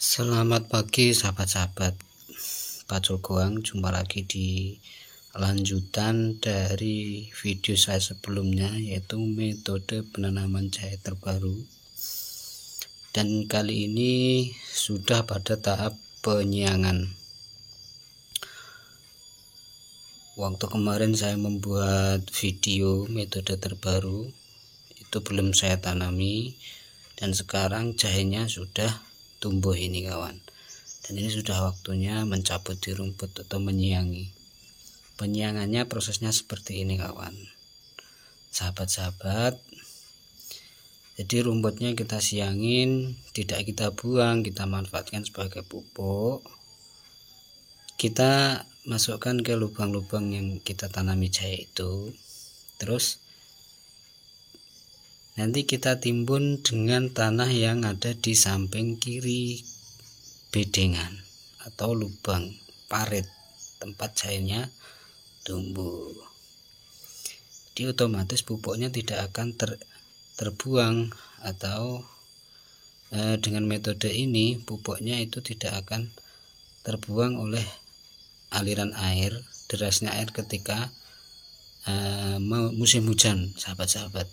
Selamat pagi sahabat-sahabat Pacul Goang. Jumpa lagi di lanjutan dari video saya sebelumnya, yaitu metode penanaman jahe terbaru. Dan kali ini sudah pada tahap penyiangan. Waktu kemarin saya membuat video metode terbaru, itu belum saya tanami, dan sekarang jahenya sudah tumbuh ini kawan. Dan ini sudah waktunya mencabut di rumput atau menyiangi. Penyiangannya prosesnya seperti ini kawan, sahabat-sahabat. Jadi rumputnya kita siangin, tidak kita buang, kita manfaatkan sebagai pupuk. Kita masukkan ke lubang-lubang yang kita tanami jahe itu. Terus nanti kita timbun dengan tanah yang ada di samping kiri bedengan atau lubang parit tempat jahenya tumbuh. Jadi otomatis pupuknya tidak akan terbuang, atau dengan metode ini pupuknya itu tidak akan terbuang oleh aliran air, derasnya air ketika musim hujan, sahabat-sahabat.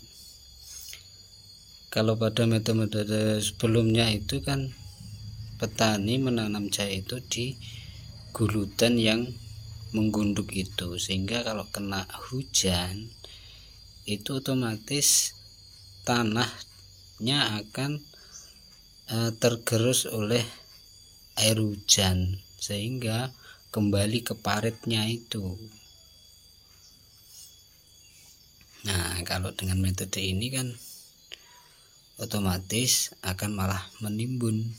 Kalau pada metode sebelumnya itu kan petani menanam jahe itu di guludan yang menggunduk itu, sehingga kalau kena hujan itu otomatis tanahnya akan tergerus oleh air hujan, sehingga kembali ke paritnya itu. Nah, kalau dengan metode ini kan otomatis akan malah menimbun.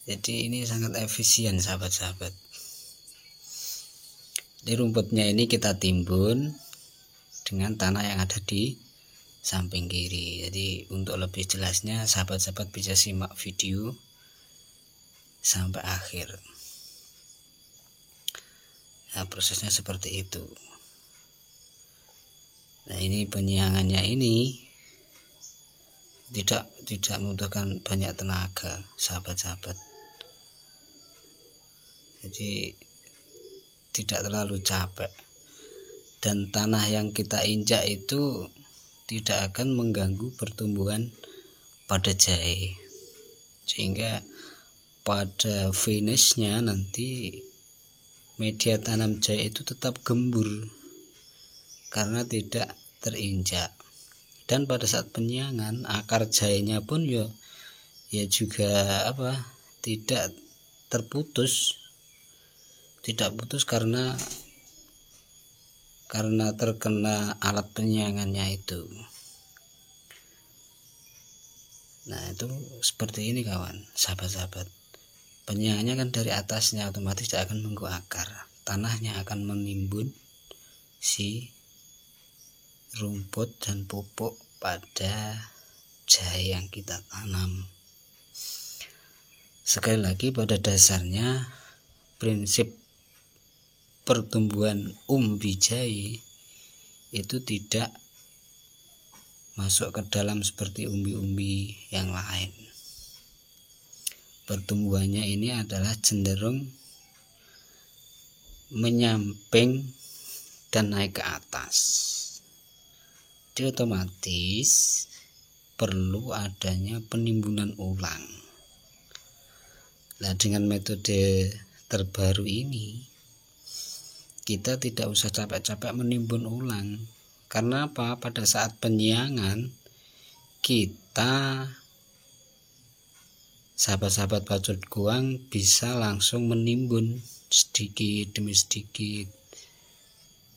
Jadi ini sangat efisien sahabat-sahabat. Di rumputnya ini kita timbun dengan tanah yang ada di samping kiri. Jadi untuk lebih jelasnya sahabat-sahabat bisa simak video sampai akhir. Nah, prosesnya seperti itu. Nah, ini penyiangannya ini tidak membutuhkan banyak tenaga, sahabat-sahabat. Jadi tidak terlalu capek, dan tanah yang kita injak itu tidak akan mengganggu pertumbuhan pada jahe, sehingga pada finishnya nanti media tanam jahe itu tetap gembur karena tidak terinjak. Dan pada saat penyiangan akar jahenya pun ya juga tidak terputus, tidak putus karena terkena alat penyiangannya itu. Nah, itu seperti ini kawan, sahabat-sahabat. Penyiangannya kan dari atasnya, otomatis tidak akan mengganggu akar, tanahnya akan menimbun si rumput dan pupuk pada jahe yang kita tanam. Sekali lagi, pada dasarnya prinsip pertumbuhan umbi jahe itu tidak masuk ke dalam seperti umbi-umbi yang lain. Pertumbuhannya ini adalah cenderung menyamping dan naik ke atas. Jadi otomatis perlu adanya penimbunan ulang. Nah, dengan metode terbaru ini kita tidak usah capek-capek menimbun ulang. Karena apa? Pada saat penyiangan kita, sahabat-sahabat Pacul Goang, bisa langsung menimbun sedikit demi sedikit.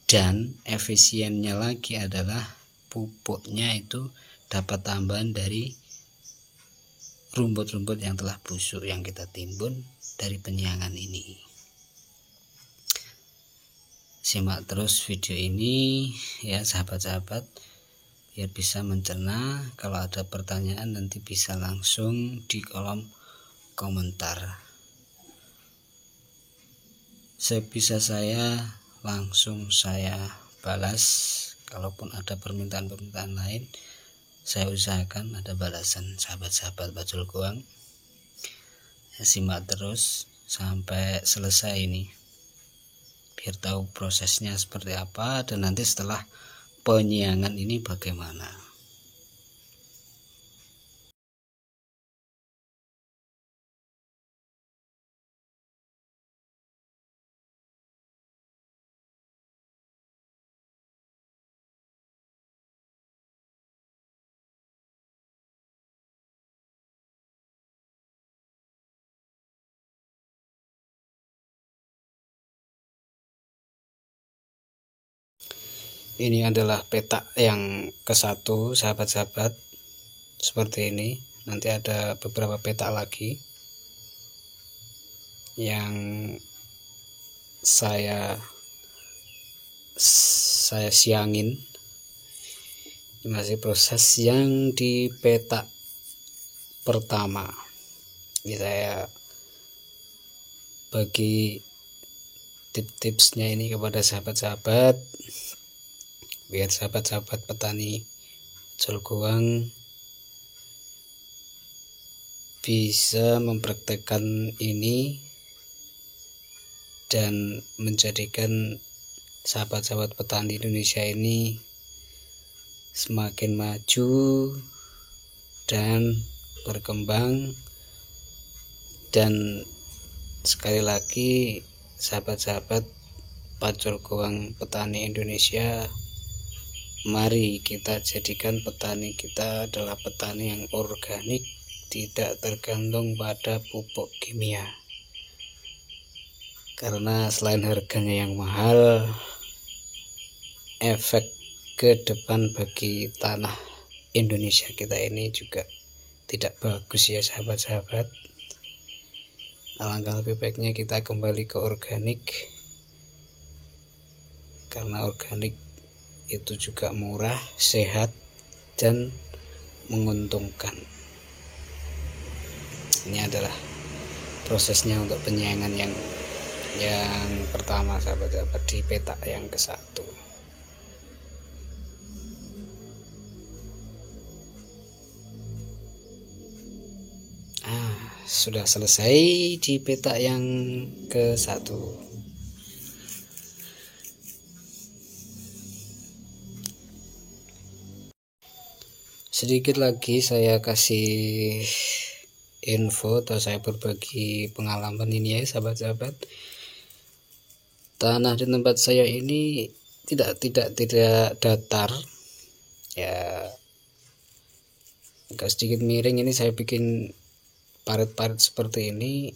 Dan efisiennya lagi adalah pupuknya itu dapat tambahan dari rumput-rumput yang telah busuk yang kita timbun dari penyiangan ini. Simak terus video ini ya sahabat-sahabat, biar bisa mencerna. Kalau ada pertanyaan nanti bisa langsung di kolom komentar. Sebisa saya langsung saya balas. Kalaupun ada permintaan-permintaan lain, saya usahakan ada balasan sahabat-sahabat Bajul Goang. Simak terus sampai selesai ini biar tahu prosesnya seperti apa, dan nanti setelah penyiangan ini bagaimana. Ini adalah petak yang ke-1 sahabat-sahabat, seperti ini. Nanti ada beberapa petak lagi yang saya siangin. Ini masih proses yang di petak pertama. Ini saya bagi tips-tipsnya ini kepada sahabat-sahabat, biar sahabat-sahabat petani Bajul Goang bisa mempraktekkan ini dan menjadikan sahabat-sahabat petani Indonesia ini semakin maju dan berkembang. Dan sekali lagi sahabat-sahabat Bajul Goang petani Indonesia, mari kita jadikan petani kita adalah petani yang organik, tidak tergantung pada pupuk kimia. Karena selain harganya yang mahal, efek ke depan bagi tanah Indonesia kita ini juga tidak bagus ya sahabat-sahabat. Alangkah lebih baiknya kita kembali ke organik, karena organik itu juga murah, sehat, dan menguntungkan. Ini adalah prosesnya untuk penyiangan yang pertama sahabat-sahabat di petak yang ke-1. Sudah selesai di petak yang ke-1. Sedikit lagi saya kasih info atau saya berbagi pengalaman ini ya sahabat-sahabat. Tanah di tempat saya ini tidak datar ya, agak sedikit miring. Ini saya bikin parit-parit seperti ini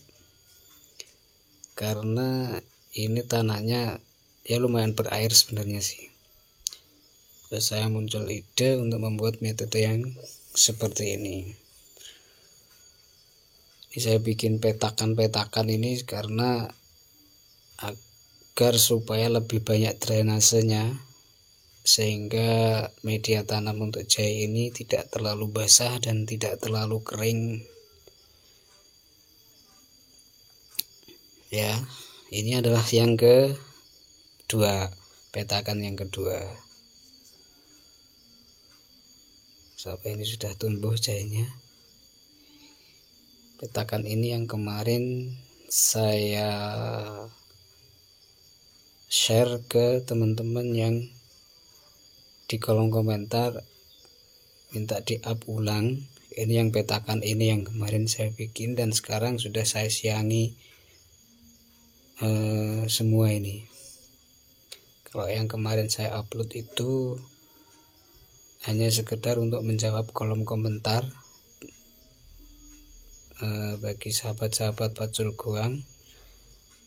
karena ini tanahnya ya lumayan berair sebenarnya sih. Terus saya muncul ide untuk membuat metode yang seperti ini. Ini saya bikin petakan-petakan ini karena agar supaya lebih banyak drainasenya, sehingga media tanam untuk jahe ini tidak terlalu basah dan tidak terlalu kering. Ya, ini adalah yang kedua, petakan yang kedua. Sampai ini sudah tumbuh jahenya. Petakan ini yang kemarin saya share ke teman-teman yang di kolom komentar minta di-up ulang. Ini yang petakan ini yang kemarin saya bikin dan sekarang sudah saya siangi semua ini. Kalau yang kemarin saya upload itu hanya sekedar untuk menjawab kolom komentar bagi sahabat-sahabat Bajul Goang,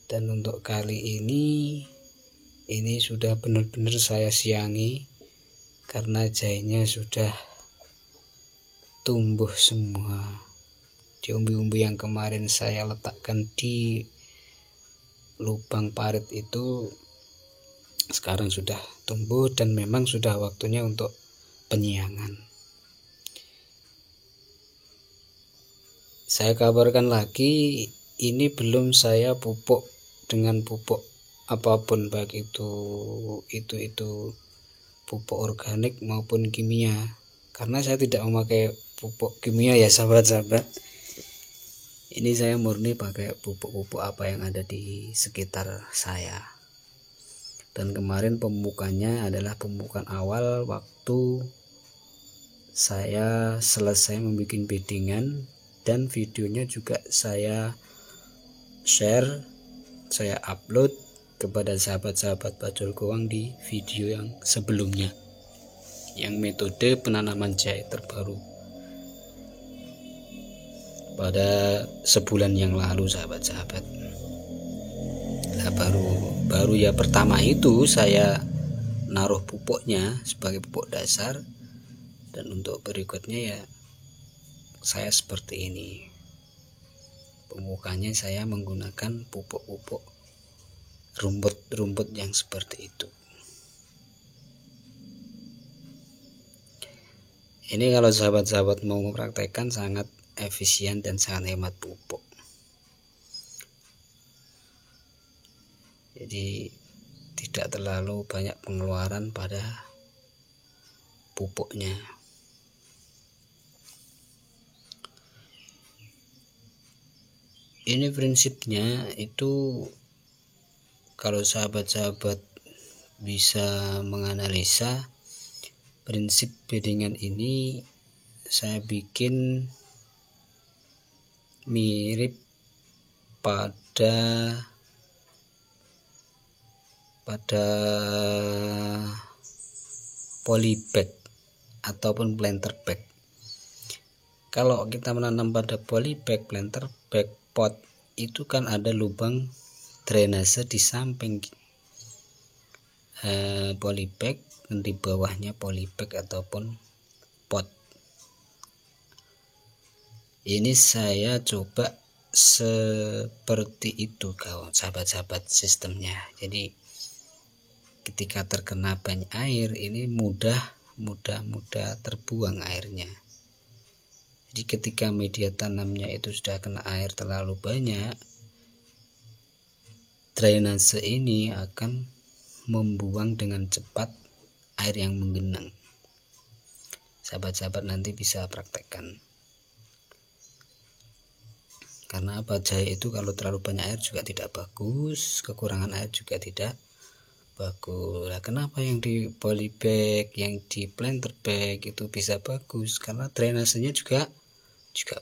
dan untuk kali ini sudah benar-benar saya siangi karena jahenya sudah tumbuh semua. Di umbi-umbi yang kemarin saya letakkan di lubang parit itu sekarang sudah tumbuh dan memang sudah waktunya untuk penyiangan. Saya kabarkan lagi, ini belum saya pupuk dengan pupuk apapun, baik itu pupuk organik maupun kimia. karena saya tidak memakai pupuk kimia ya sahabat-sahabat. Ini saya murni pakai pupuk-pupuk apa yang ada di sekitar saya. Dan kemarin pemupukannya adalah pemupukan awal waktu saya selesai membuat beddingan, dan videonya juga saya share, saya upload kepada sahabat-sahabat Pacul Goang di video yang sebelumnya, yang metode penanaman jahe terbaru pada sebulan yang lalu sahabat-sahabat. Nah, baru ya pertama itu saya naruh pupuknya sebagai pupuk dasar, dan untuk berikutnya ya saya seperti ini. Pemupukannya saya menggunakan pupuk-pupuk rumput-rumput yang seperti itu. Ini kalau sahabat-sahabat mau mempraktekkan sangat efisien dan sangat hemat pupuk. Jadi tidak terlalu banyak pengeluaran pada pupuknya. Ini prinsipnya itu, kalau sahabat-sahabat bisa menganalisa prinsip beddingan ini, saya bikin mirip pada polybag ataupun planter bag. Kalau kita menanam pada polybag, planter bag, pot, itu kan ada lubang drainase di samping polybag dan di bawahnya polybag ataupun pot. Ini saya coba seperti itu kawan sahabat-sahabat sistemnya. Jadi ketika terkena banyak air, ini mudah terbuang airnya. Jadi ketika media tanamnya itu sudah kena air terlalu banyak, drainase ini akan membuang dengan cepat air yang menggenang. Sahabat-sahabat nanti bisa praktekkan. Karena apa, jahe itu kalau terlalu banyak air juga tidak bagus, kekurangan air juga tidak bagus. Nah, kenapa yang di polybag, yang di planter bag itu bisa bagus? Karena drainasenya juga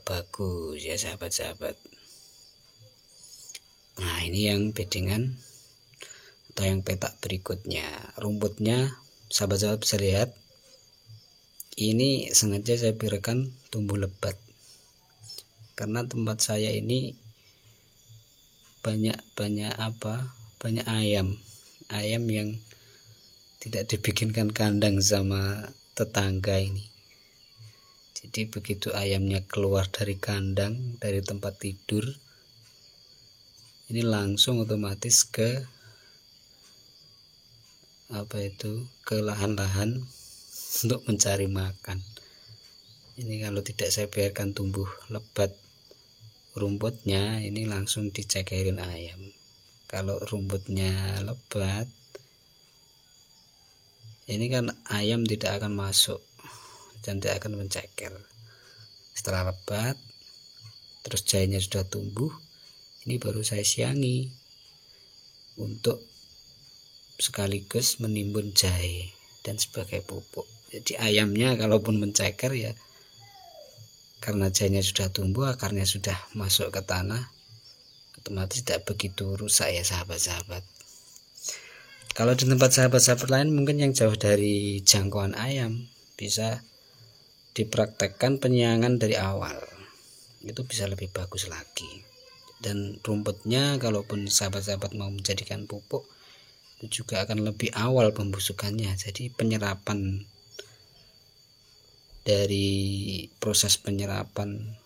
bagus ya sahabat-sahabat. Nah, ini yang beddingan atau yang petak berikutnya. Rumputnya sahabat-sahabat bisa lihat, ini sengaja saya biarkan tumbuh lebat karena tempat saya ini banyak ayam yang tidak dibikinkan kandang sama tetangga ini. Jadi begitu ayamnya keluar dari kandang, dari tempat tidur, ini langsung otomatis ke lahan-lahan untuk mencari makan. Ini kalau tidak saya biarkan tumbuh lebat rumputnya, ini langsung dicekerin ayam. Kalau rumputnya lebat, ini kan ayam tidak akan masuk dan tidak akan menceker. Setelah lebat, terus jahenya sudah tumbuh, ini baru saya siangi untuk sekaligus menimbun jahe dan sebagai pupuk. Jadi ayamnya kalaupun menceker ya karena jahenya sudah tumbuh, akarnya sudah masuk ke tanah, otomatis tidak begitu rusak ya sahabat-sahabat. Kalau di tempat sahabat-sahabat lain mungkin yang jauh dari jangkauan ayam, bisa dipraktekkan penyiangan dari awal, itu bisa lebih bagus lagi. Dan rumputnya kalaupun sahabat-sahabat mau menjadikan pupuk, itu juga akan lebih awal pembusukannya. Jadi penyerapan dari proses penyerapan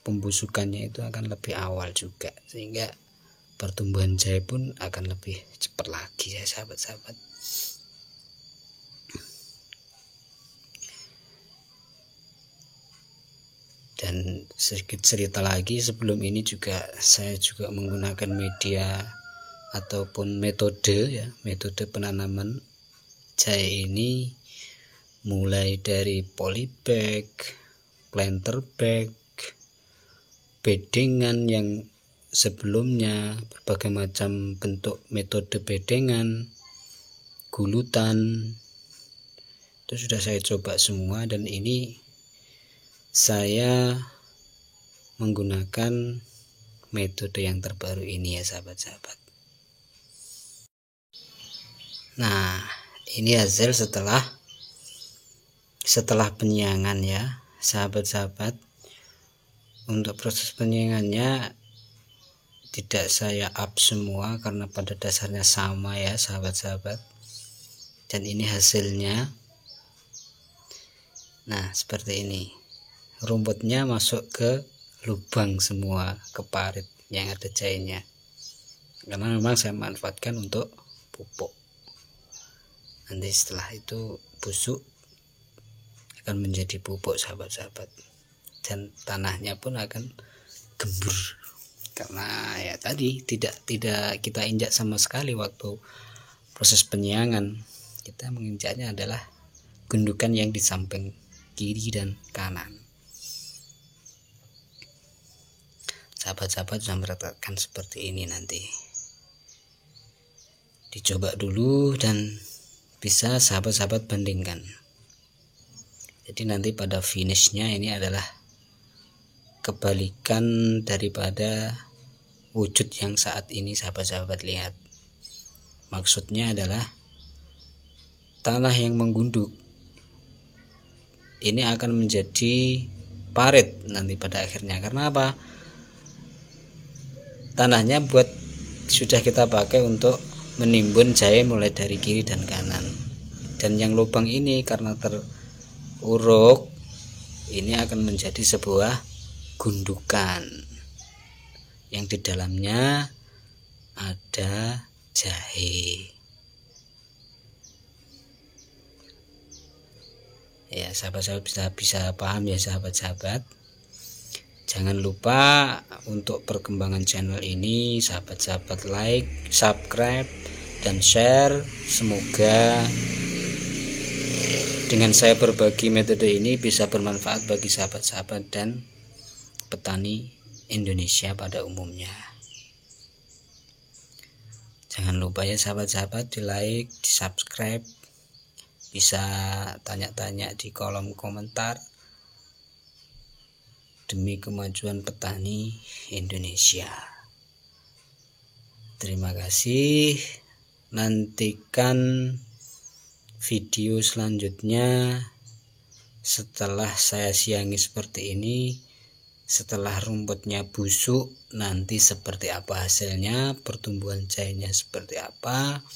pembusukannya itu akan lebih awal juga, sehingga pertumbuhan jahe pun akan lebih cepat lagi ya sahabat-sahabat. Dan sedikit cerita lagi, sebelum ini saya juga menggunakan media ataupun metode penanaman jahe ini mulai dari polybag, planter bag, bedengan yang sebelumnya, berbagai macam bentuk metode bedengan, gulutan, itu sudah saya coba semua, dan ini saya menggunakan metode yang terbaru ini ya sahabat-sahabat. Nah, ini hasil setelah penyiangan ya sahabat-sahabat. Untuk proses penyiangannya tidak saya up semua karena pada dasarnya sama ya sahabat-sahabat. Dan ini hasilnya. Nah, seperti ini. Rumputnya masuk ke lubang semua, ke parit yang ada jahenya. Karena memang saya manfaatkan untuk pupuk. Nanti setelah itu busuk akan menjadi pupuk sahabat-sahabat, dan tanahnya pun akan gembur karena ya tadi tidak kita injak sama sekali waktu proses penyiangan. Kita menginjaknya adalah gundukan yang di samping kiri dan kanan. Sahabat-sahabat sudah merasakan seperti ini, nanti dicoba dulu dan bisa sahabat-sahabat bandingkan. Jadi nanti pada finishnya ini adalah kebalikan daripada wujud yang saat ini sahabat-sahabat lihat. Maksudnya adalah tanah yang menggunduk ini akan menjadi parit nanti pada akhirnya. Karena apa? Tanahnya sudah kita pakai untuk menimbun jahe mulai dari kiri dan kanan, dan yang lubang ini karena teruruk ini akan menjadi sebuah gundukan yang di dalamnya ada jahe ya sahabat-sahabat. Bisa paham ya sahabat-sahabat. Jangan lupa untuk perkembangan channel ini sahabat-sahabat like, subscribe, dan share. Semoga dengan saya berbagi metode ini bisa bermanfaat bagi sahabat-sahabat dan petani Indonesia pada umumnya. Jangan lupa ya sahabat-sahabat di like, di subscribe. Bisa tanya-tanya di kolom komentar demi kemajuan petani Indonesia. Terima kasih. Nantikan video selanjutnya setelah saya siangi seperti ini. Setelah rumputnya busuk, nanti seperti apa hasilnya, pertumbuhan jahenya seperti apa.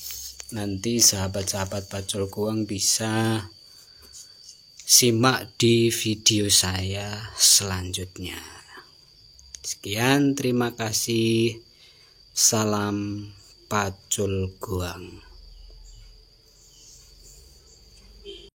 Nanti sahabat-sahabat Pacul Goang bisa simak di video saya selanjutnya. Sekian, terima kasih. Salam Pacul Goang.